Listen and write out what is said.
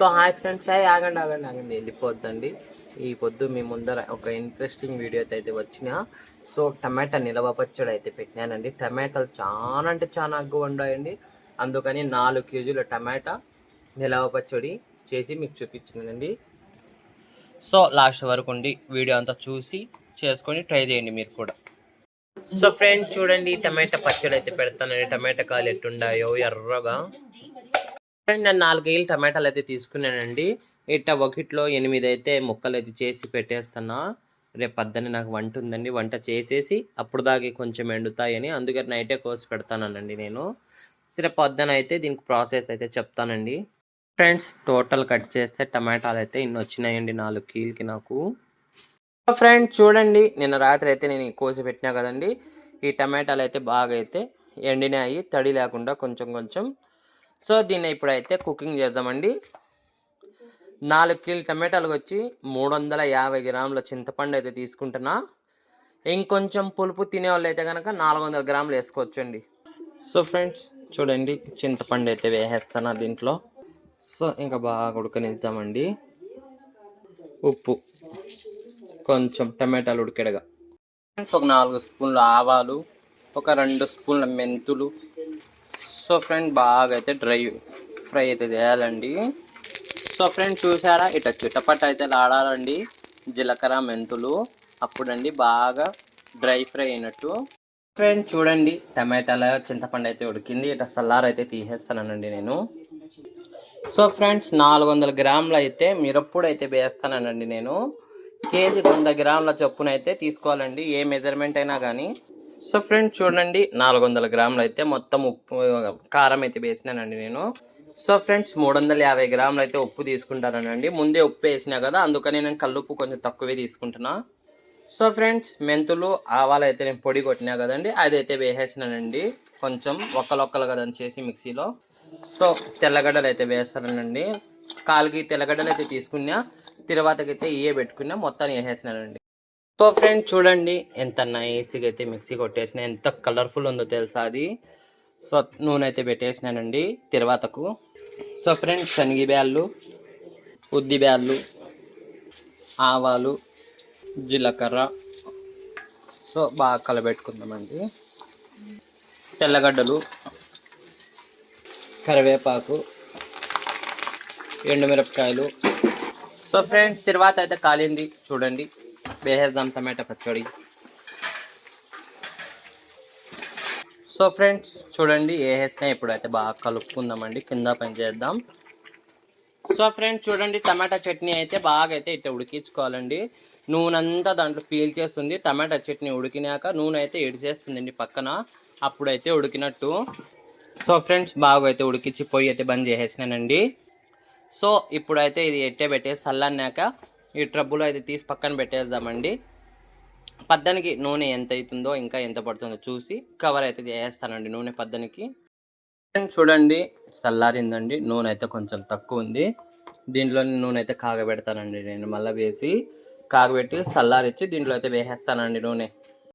So hi friends, ఆగండి వెళ్ళిపోద్దండి. ఈ పొద్దు మీ ముందర ఒక ఇంట్రెస్టింగ్ వీడియో అయితే వచ్చిన. సో టమాటా నిలవ పచ్చడి అయితే పెట్టినానండి. టమాటాలు చాలా అంటే చాలా ఎక్కువ ఉండాయండి. అందుకని 4 కేజీల టమాటా నిలవ పచ్చడి చేసి మీకు చూపించినానండి. సో లాస్ట్ వరకు ఉండి వీడియో అంతా చూసి చేసుకొని ట్రై చేయండి మీరు కూడా. సో ఫ్రెండ్స్ చూడండి, టమాటా పచ్చడి అయితే పెడతానండి. టమాటా కాయలు ఎట్టుండాయో ఎర్రగా. నేను 4 కేజీలు టమాటాలు అయితే తీసుకున్నానండి. ఇట్ట ఒకటిలో 8 అయితే ముక్కలు అయితే చేసి పెట్టేస్తున్నా. రేపు పొద్దున్న నాకు వంట ఉందండి. వంట చేసేసి అప్పుడు దాకా కొంచెం ఎండుతాయని అందుకని నైటే కోసి పెడతానండి నేను. సరే పొద్దున అయితే దీనికి ప్రాసెస్ అయితే చెప్తానండి. ఫ్రెండ్స్ టోటల్ కట్ చేస్తే టమాటాలు అయితే ఇన్ని వచ్చినాయండి 4 కేజీలకి నాకు. ఫ్రెండ్స్ చూడండి, నిన్న రాత్రి అయితే నేను కోసి పెట్టినా కదండి. ఈ టమాటాలు అయితే బాగా అయితే ఎండినాయి, తడి లేకుండా కొంచెం కొంచెం. సో దీన్ని ఇప్పుడైతే కుకింగ్ చేద్దామండి. 4 కిలో టమాటాలకు వచ్చి 350 గ్రాముల చింతపండు అయితే తీసుకుంటున్నా. ఇంకొంచెం పులుపు తినేవాళ్ళు అయితే కనుక 400 గ్రాములు వేసుకోవచ్చండి. సో ఫ్రెండ్స్ చూడండి, చింతపండు అయితే వేసేస్తున్నా దీంట్లో. సో ఇంకా బాగా ఉడకనిద్దామండి. ఉప్పు కొంచెం, టమాటాలు ఉడికెడగా ఒక 4 స్పూన్ల ఆవాలు, ఒక 2 స్పూన్ల మెంతులు. సో ఫ్రెండ్ బాగా అయితే డ్రై ఫ్రై అయితే చేయాలండి. సో ఫ్రెండ్ చూసారా, ఇట్లా చిటపట అయితే లాడాలండి జీలకర్ర మెంతులు, అప్పుడండి బాగా డ్రై ఫ్రై అయినట్టు. ఫ్రెండ్ చూడండి, టమాటాల చింతపండు అయితే ఉడికింది. ఇట్లా సల్లార్ అయితే తీసేస్తానండి నేను. సో ఫ్రెండ్స్ 400 గ్రాములు అయితే మిరప్పొడి అయితే వేస్తానండి నేను. కేజీకి 100 గ్రాముల చొప్పున అయితే తీసుకోవాలండి, ఏ మెజర్మెంట్ అయినా కానీ. సో ఫ్రెండ్స్ చూడండి, 400 గ్రాములు అయితే మొత్తం ఉప్పు కారం అయితే వేసినానండి నేను. సో ఫ్రెండ్స్ 350 గ్రాములు అయితే ఉప్పు తీసుకుంటానండి. ముందే ఉప్పు వేసినా కదా, అందుకని నేను కల్లుప్పు కొంచెం తక్కువే తీసుకుంటున్నా. సో ఫ్రెండ్స్ మెంతులు ఆవాలు అయితే నేను పొడి కొట్టినా కదండి, అదైతే వేసేసినానండి. కొంచెం ఒక్కలొక్కలు కదని చేసి మిక్సీలో. సో తెల్లగడ్డలు అయితే వేస్తానండి. 4 తెల్లగడ్డలు అయితే తీసుకున్నా, తర్వాతకైతే ఇవే పెట్టుకున్నా, మొత్తాన్ని వేసేసినానండి. సో ఫ్రెండ్ చూడండి, ఎంత నైస్గా అయితే మిక్సీ కొట్టేసిన, ఎంత కలర్ఫుల్ ఉందో తెలుసా అది. సో నూనె అయితే పెట్టేసినానండి తర్వాతకు. సో ఫ్రెండ్స్ శనగబ్యాళ్ళు, ఉద్దిబ్యాళ్ళు, ఆవాలు, జీలకర్ర. సో బాగా కలబెట్టుకుందామండి. తెల్లగడ్డలు, కరివేపాకు, ఎండుమిరపకాయలు. సో ఫ్రెండ్స్ తర్వాత అయితే కాలింది చూడండి, వేసేద్దాం టమాటా పచ్చడి. సో ఫ్రెండ్స్ చూడండి వేసేసినా, ఇప్పుడైతే బాగా కలుపుకుందామండి, కింద పని చేద్దాం. సో ఫ్రెండ్స్ చూడండి, టమాటా చట్నీ అయితే బాగా అయితే ఇట్లా ఉడికించుకోవాలండి. నూనె అంతా దాంట్లో పీల్ చేస్తుంది. టమాటా చట్నీ ఉడికినాక నూనె అయితే ఎడిచేస్తుందండి పక్కన, అప్పుడైతే ఉడికినట్టు. సో ఫ్రెండ్స్ బాగా అయితే ఉడికించి పొయ్యి అయితే బంద్ చేసేసినానండి. సో ఇప్పుడైతే ఇది ఎట్టే పెట్టేసి చల్లన్నాక ఈ ట్రబ్బులో అయితే తీసి పక్కన పెట్టేద్దామండి. పద్దనికి నూనె ఎంత అవుతుందో ఇంకా ఎంత పడుతుందో చూసి కవర్ అయితే చేసేస్తానండి నూనె పద్దనికి. చూడండి చల్లారిందండి, నూనె అయితే కొంచెం తక్కువ ఉంది. దీంట్లో నూనె అయితే కాగబెడతానండి నేను. మళ్ళీ వేసి కాగబెట్టి చల్లారిచ్చి దీంట్లో అయితే వేసేస్తానండి నూనె.